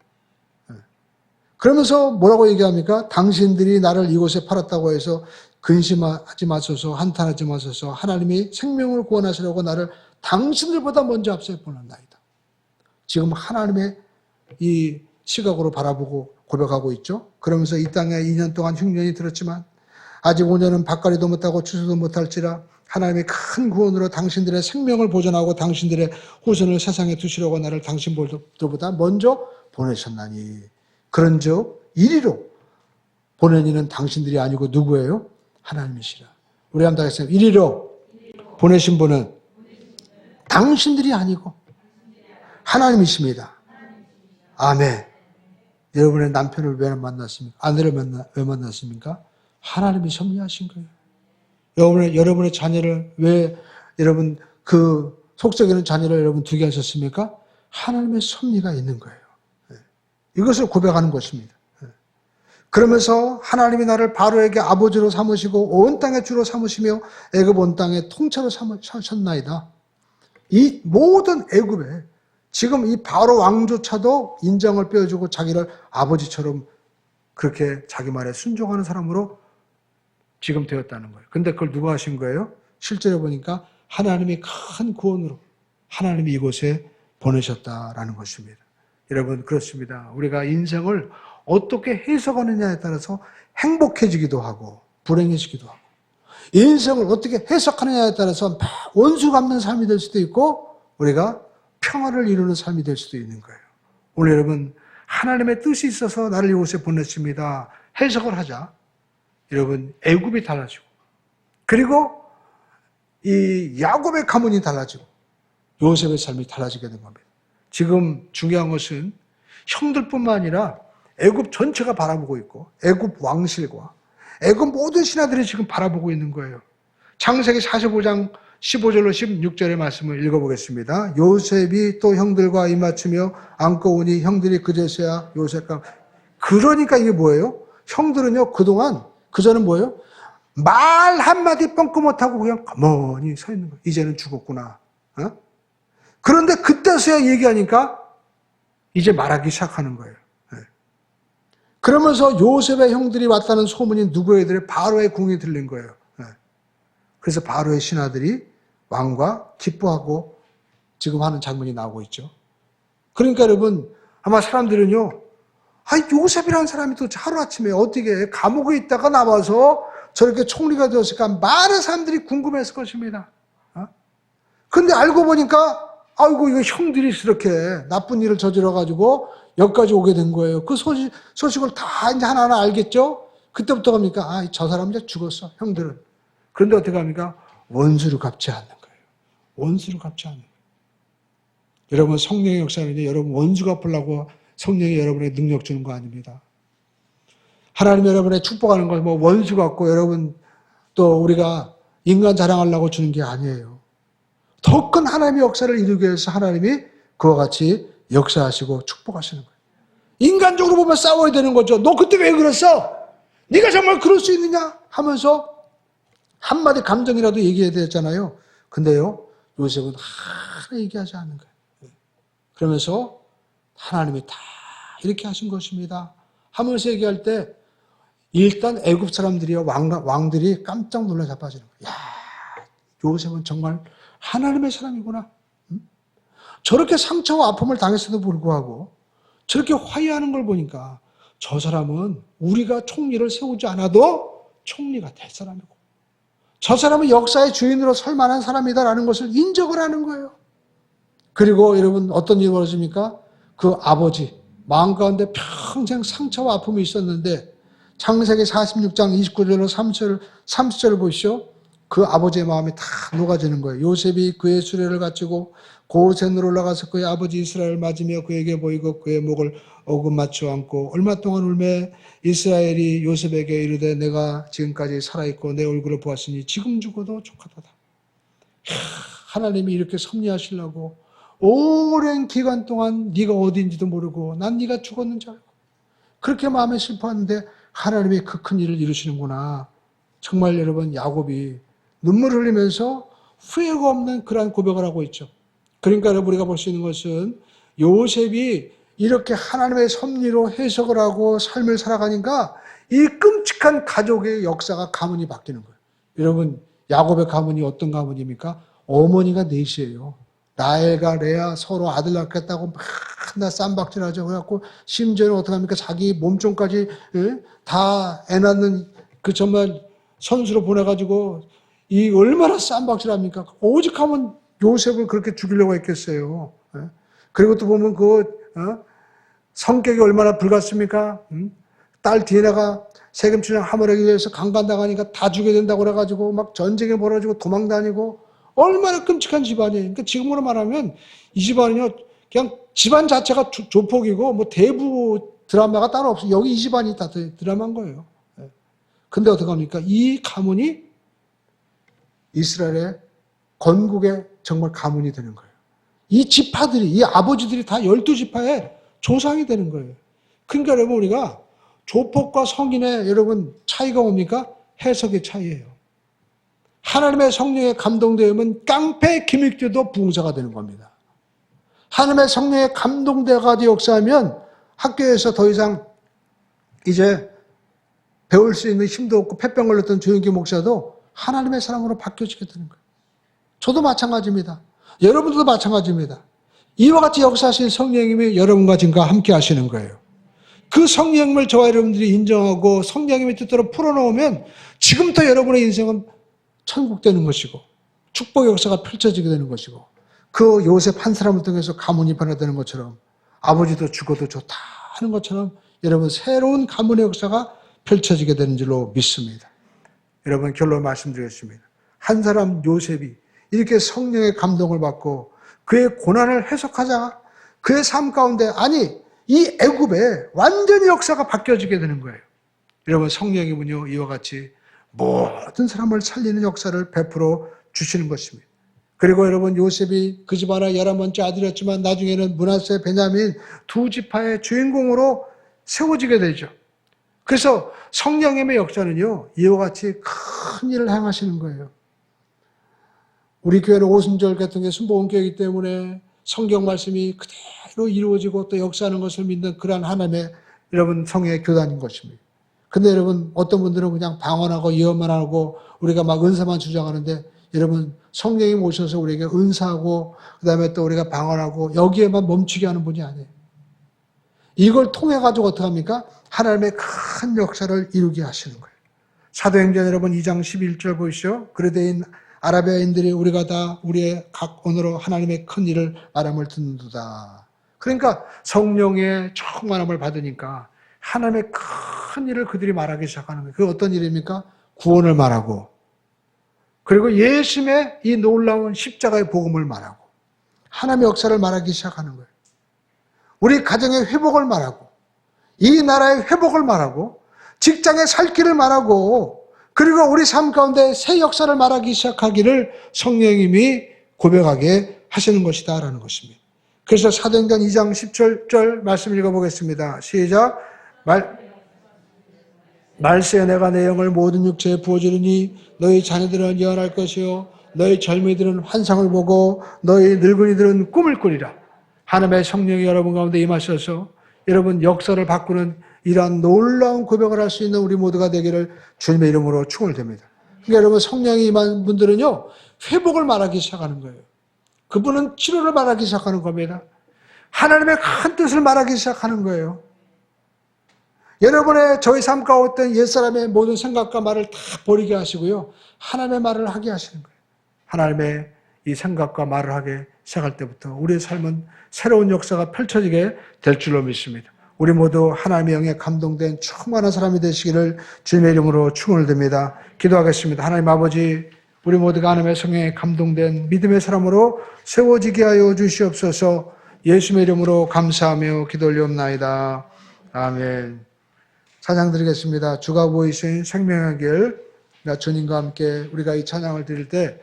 그러면서 뭐라고 얘기합니까? 당신들이 나를 이곳에 팔았다고 해서 근심하지 마소서 한탄하지 마소서 하나님이 생명을 구원하시려고 나를 당신들보다 먼저 앞서 보냈나이다. 지금 하나님의 이 시각으로 바라보고 고백하고 있죠. 그러면서 이 땅에 2년 동안 흉년이 들었지만 아직 5년은 밭갈이도 못하고 추수도 못할지라 하나님의 큰 구원으로 당신들의 생명을 보존하고 당신들의 후손을 세상에 두시려고 나를 당신들보다 먼저 보내셨나니 그런즉 이리로 보낸 이는 당신들이 아니고 누구예요? 하나님이시라. 우리 한번 하겠습니다. 이리로 보내신 분은 당신들이 아니고 하나님이십니다. 아멘. 여러분의 남편을 왜 만났습니까? 아내를 왜 만났습니까? 하나님이 섭리하신 거예요. 여러분의 자녀를 왜 여러분 그 속썩이는 자녀를 여러분 두게 하셨습니까? 하나님의 섭리가 있는 거예요. 이것을 고백하는 것입니다. 그러면서 하나님이 나를 바로에게 아버지로 삼으시고 온 땅의 주로 삼으시며 애굽 온 땅의 통째로 삼으셨나이다. 이 모든 애굽에 지금 이 바로 왕조차도 인정을 빼어주고 자기를 아버지처럼 그렇게 자기 말에 순종하는 사람으로 지금 되었다는 거예요. 근데 그걸 누가 하신 거예요? 실제로 보니까 하나님이 큰 구원으로 하나님이 이곳에 보내셨다라는 것입니다. 여러분 그렇습니다. 우리가 인생을 어떻게 해석하느냐에 따라서 행복해지기도 하고 불행해지기도 하고 인생을 어떻게 해석하느냐에 따라서 원수 갚는 삶이 될 수도 있고 우리가 평화를 이루는 삶이 될 수도 있는 거예요. 오늘 여러분 하나님의 뜻이 있어서 나를 이곳에 보냈습니다. 해석을 하자. 여러분 애굽이 달라지고 그리고 이 야곱의 가문이 달라지고 요셉의 삶이 달라지게 된 겁니다. 지금 중요한 것은 형들뿐만 아니라 애굽 전체가 바라보고 있고 애굽 왕실과 애굽 모든 신하들이 지금 바라보고 있는 거예요. 창세기 45장 15절로 16절의 말씀을 읽어보겠습니다. 요셉이 또 형들과 입맞추며 안고 오니 형들이 그제서야 요셉과 그러니까 이게 뭐예요? 형들은요 그동안 그전은 뭐예요? 말 한마디 뻥끗 못하고 그냥 가만히 서 있는 거예요. 이제는 죽었구나. 그런데 그때서야 얘기하니까 이제 말하기 시작하는 거예요. 그러면서 요셉의 형들이 왔다는 소문이 누구에게 바로의 궁이 들린 거예요. 그래서 바로의 신하들이 왕과 기뻐하고 지금 하는 장면이 나오고 있죠. 그러니까 여러분 아마 사람들은요 요셉이라는 사람이 또 하루아침에 어떻게 감옥에 있다가 나와서 저렇게 총리가 되었을까 많은 사람들이 궁금했을 것입니다. 근데 알고 보니까 아이고 이거 형들이 이렇게 나쁜 일을 저질러가지고 여기까지 오게 된 거예요. 그 소식을 다 이제 하나하나 알겠죠? 그때부터 갑니까? 저 사람 이제 죽었어, 형들은. 그런데 어떻게 합니까? 원수를 갚지 않는 거예요. 원수를 갚지 않는 거예요. 여러분 성령의 역사는 여러분 원수 갚으려고 성령이 여러분의 능력 주는 거 아닙니다. 하나님 여러분의 축복하는 걸 뭐 원수 같고 여러분 또 우리가 인간 자랑하려고 주는 게 아니에요. 더 큰 하나님의 역사를 이루기 위해서 하나님이 그와 같이 역사하시고 축복하시는 거예요. 인간적으로 보면 싸워야 되는 거죠. 너 그때 왜 그랬어? 네가 정말 그럴 수 있느냐? 하면서 한마디 감정이라도 얘기해야 되잖아요. 근데요, 요셉은 하나 얘기하지 않는 거예요. 그러면서 하나님이 다 이렇게 하신 것입니다 하면서 얘기할 때 일단 애굽 사람들이요, 왕들이 깜짝 놀라 자빠지는 거예요. 야, 요셉은 정말 하나님의 사람이구나. 저렇게 상처와 아픔을 당했어도 불구하고 저렇게 화해하는 걸 보니까 저 사람은 우리가 총리를 세우지 않아도 총리가 될 사람이고 저 사람은 역사의 주인으로 설 만한 사람이다라는 것을 인정을 하는 거예요. 그리고 여러분 어떤 일이 벌어집니까? 그 아버지 마음 가운데 평생 상처와 아픔이 있었는데 창세기 46장 29절로 30절을 보시죠. 그 아버지의 마음이 다 녹아지는 거예요. 요셉이 그의 수레를 갖추고 고센으로 올라가서 그의 아버지 이스라엘을 맞으며 그에게 보이고 그의 목을 어금 맞춰 안고 얼마 동안 울매 이스라엘이 요셉에게 이르되 내가 지금까지 살아있고 내 얼굴을 보았으니 지금 죽어도 족하도다. 하나님이 이렇게 섭리하시려고 오랜 기간 동안 네가 어디인지도 모르고 난 네가 죽었는 줄 알고 그렇게 마음에 슬퍼하는데 하나님이 그 큰 일을 이루시는구나. 정말 여러분 야곱이 눈물 흘리면서 후회가 없는 그러한 고백을 하고 있죠. 그러니까 여러분 우리가 볼 수 있는 것은 요셉이 이렇게 하나님의 섭리로 해석을 하고 삶을 살아가니까 이 끔찍한 가족의 역사가 가문이 바뀌는 거예요. 여러분 야곱의 가문이 어떤 가문입니까? 어머니가 넷이에요. 라헬과 레아 서로 아들 낳겠다고 맨날 쌈박질하죠. 그래갖고 심지어는 어떻게 합니까? 자기 몸종까지 다 애 낳는 그 정말 선수로 보내가지고 이 얼마나 쌈박질합니까? 오직 하면 요셉을 그렇게 죽이려고 했겠어요. 그리고 또 보면 성격이 얼마나 불같습니까? 딸 디에나가 세겜 춘향 하모레에 의해서 강간당하니까 다 죽여야 된다고 그래가지고 막 전쟁에 벌어지고 도망다니고 얼마나 끔찍한 집안이에요. 그러니까 지금으로 말하면 이 집안은요 그냥 집안 자체가 조폭이고 뭐 대부 드라마가 따로 없어요. 여기 이 집안이 다 드라마인 거예요. 근데 어떡합니까? 이 가문이 이스라엘의 건국의 정말 가문이 되는 거예요. 이 지파들이, 이 아버지들이 다 12지파의 조상이 되는 거예요. 그러니까 여러분 우리가 조폭과 성인의 여러분 차이가 뭡니까? 해석의 차이예요. 하나님의 성령에 감동되면 깡패 김익규도 부흥사가 되는 겁니다. 하나님의 성령에 감동되어가지고 역사하면 학교에서 더 이상 이제 배울 수 있는 힘도 없고 폐병 걸렸던 조영기 목사도 하나님의 사랑으로 바뀌어지게 되는 거예요. 저도 마찬가지입니다. 여러분들도 마찬가지입니다. 이와 같이 역사하신 성령님이 여러분과 지금과 함께 하시는 거예요. 그 성령님을 저와 여러분들이 인정하고 성령님의 뜻대로 풀어놓으면 지금부터 여러분의 인생은 천국 되는 것이고 축복의 역사가 펼쳐지게 되는 것이고 그 요셉 한 사람을 통해서 가문이 변화되는 것처럼 아버지도 죽어도 좋다 하는 것처럼 여러분 새로운 가문의 역사가 펼쳐지게 되는 줄로 믿습니다. 여러분 결론 말씀드리겠습니다. 한 사람 요셉이 이렇게 성령의 감동을 받고 그의 고난을 해석하자 그의 삶 가운데 아니 이 애굽에 완전히 역사가 바뀌어지게 되는 거예요. 여러분 성령님은요 이와 같이 모든 사람을 살리는 역사를 베풀어 주시는 것입니다. 그리고 여러분 요셉이 그 집안의 11번째 아들이었지만 나중에는 므낫세, 베냐민 두 지파의 주인공으로 세워지게 되죠. 그래서 성령님의 역사는요 이와 같이 큰 일을 행하시는 거예요. 우리 교회는 오순절 같은 게 순복음교회이기 때문에 성경 말씀이 그대로 이루어지고 또 역사하는 것을 믿는 그러한 하나님의 여러분 성의 교단인 것입니다. 근데 여러분 어떤 분들은 그냥 방언하고 예언만 하고 우리가 막 은사만 주장하는데 여러분 성령이 오셔서 우리에게 은사하고 그다음에 또 우리가 방언하고 여기에만 멈추게 하는 분이 아니에요. 이걸 통해 가지고 어떻게 합니까? 하나님의 큰 역사를 이루게 하시는 거예요. 사도행전 여러분 2장 11절 보시죠. 그레데인 아라비아인들이 우리가 다 우리의 각 언어로 하나님의 큰 일을 말함을 듣는도다. 그러니까 성령의 충만함을 받으니까 하나님의 큰 일을 그들이 말하기 시작하는 거예요. 그게 어떤 일입니까? 구원을 말하고 그리고 예수님의 이 놀라운 십자가의 복음을 말하고 하나님의 역사를 말하기 시작하는 거예요. 우리 가정의 회복을 말하고, 이 나라의 회복을 말하고, 직장의 살 길을 말하고, 그리고 우리 삶 가운데 새 역사를 말하기 시작하기를 성령님이 고백하게 하시는 것이다라는 것입니다. 그래서 사도행전 2장 17절 말씀 읽어보겠습니다. 시작. 말세에 내가 내 영을 모든 육체에 부어주리니 너희 자녀들은 예언할 것이요 너희 젊은이들은 환상을 보고 너희 늙은이들은 꿈을 꾸리라. 하나님의 성령이 여러분 가운데 임하셔서 여러분 역사를 바꾸는 이러한 놀라운 고백을 할 수 있는 우리 모두가 되기를 주님의 이름으로 축원드립니다. 그러니까 여러분 성령이 임한 분들은요 회복을 말하기 시작하는 거예요. 그분은 치료를 말하기 시작하는 겁니다. 하나님의 큰 뜻을 말하기 시작하는 거예요. 여러분의 저희 삶 가운데 옛사람의 모든 생각과 말을 다 버리게 하시고요. 하나님의 말을 하게 하시는 거예요. 하나님의 이 생각과 말을 하게 시작할 때부터 우리의 삶은 새로운 역사가 펼쳐지게 될 줄로 믿습니다. 우리 모두 하나님의 영에 감동된 충만한 사람이 되시기를 주님의 이름으로 축원을 드립니다. 기도하겠습니다. 하나님 아버지, 우리 모두가 하나님의 성령에 감동된 믿음의 사람으로 세워지게 하여 주시옵소서. 예수의 이름으로 감사하며 기도 올리옵나이다. 아멘. 찬양 드리겠습니다. 주가 보이신 생명의 길, 주님과 함께 우리가 이 찬양을 드릴 때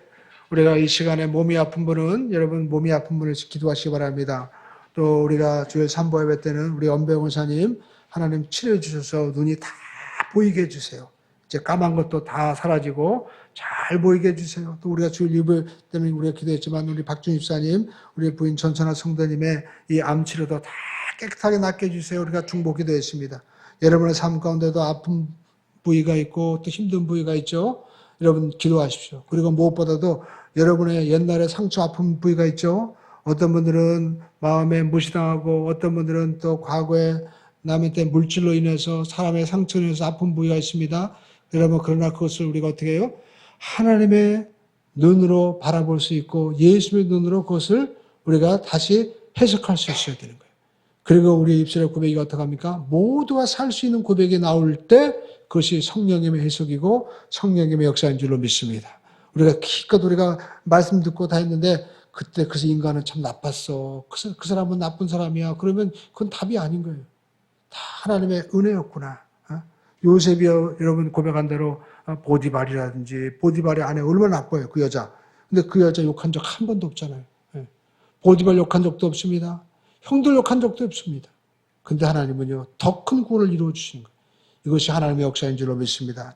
우리가 이 시간에 몸이 아픈 분은 여러분 몸이 아픈 분을 기도하시기 바랍니다. 또 우리가 주일 3부 예배 때는 우리 엄배영 원사님 하나님 치료해 주셔서 눈이 다 보이게 해주세요. 이제 까만 것도 다 사라지고 잘 보이게 해주세요. 또 우리가 주일 2부 때는 우리가 기도했지만 우리 박준 집사님, 우리 부인 전천아 성도님의 이 암 치료도 다 깨끗하게 낫게 해주세요. 우리가 중보 기도했습니다. 여러분의 삶 가운데도 아픈 부위가 있고 또 힘든 부위가 있죠. 여러분 기도하십시오. 그리고 무엇보다도 여러분의 옛날에 상처 아픈 부위가 있죠. 어떤 분들은 마음에 무시당하고 어떤 분들은 또 과거에 남한테 물질로 인해서 사람의 상처로 인해서 아픈 부위가 있습니다. 여러분 그러나 그것을 우리가 어떻게 해요? 하나님의 눈으로 바라볼 수 있고 예수의 눈으로 그것을 우리가 다시 해석할 수 있어야 되는 거예요. 그리고 우리 입술의 고백이 어떻게 합니까? 모두가 살 수 있는 고백이 나올 때 그것이 성령님의 해석이고 성령님의 역사인 줄로 믿습니다. 우리가 기껏 우리가 말씀 듣고 다 했는데 그때 그 인간은 참 나빴어. 그 사람은 나쁜 사람이야. 그러면 그건 답이 아닌 거예요. 다 하나님의 은혜였구나. 요셉이 여러분 고백한 대로 보디발이라든지 보디발의 아내 얼마나 나빠요. 그 여자. 근데 그 여자 욕한 적 한 번도 없잖아요. 보디발 욕한 적도 없습니다. 형들 욕한 적도 없습니다. 근데 하나님은요 더 큰 구원을 이루어 주시는 거예요. 이것이 하나님의 역사인 줄로 믿습니다.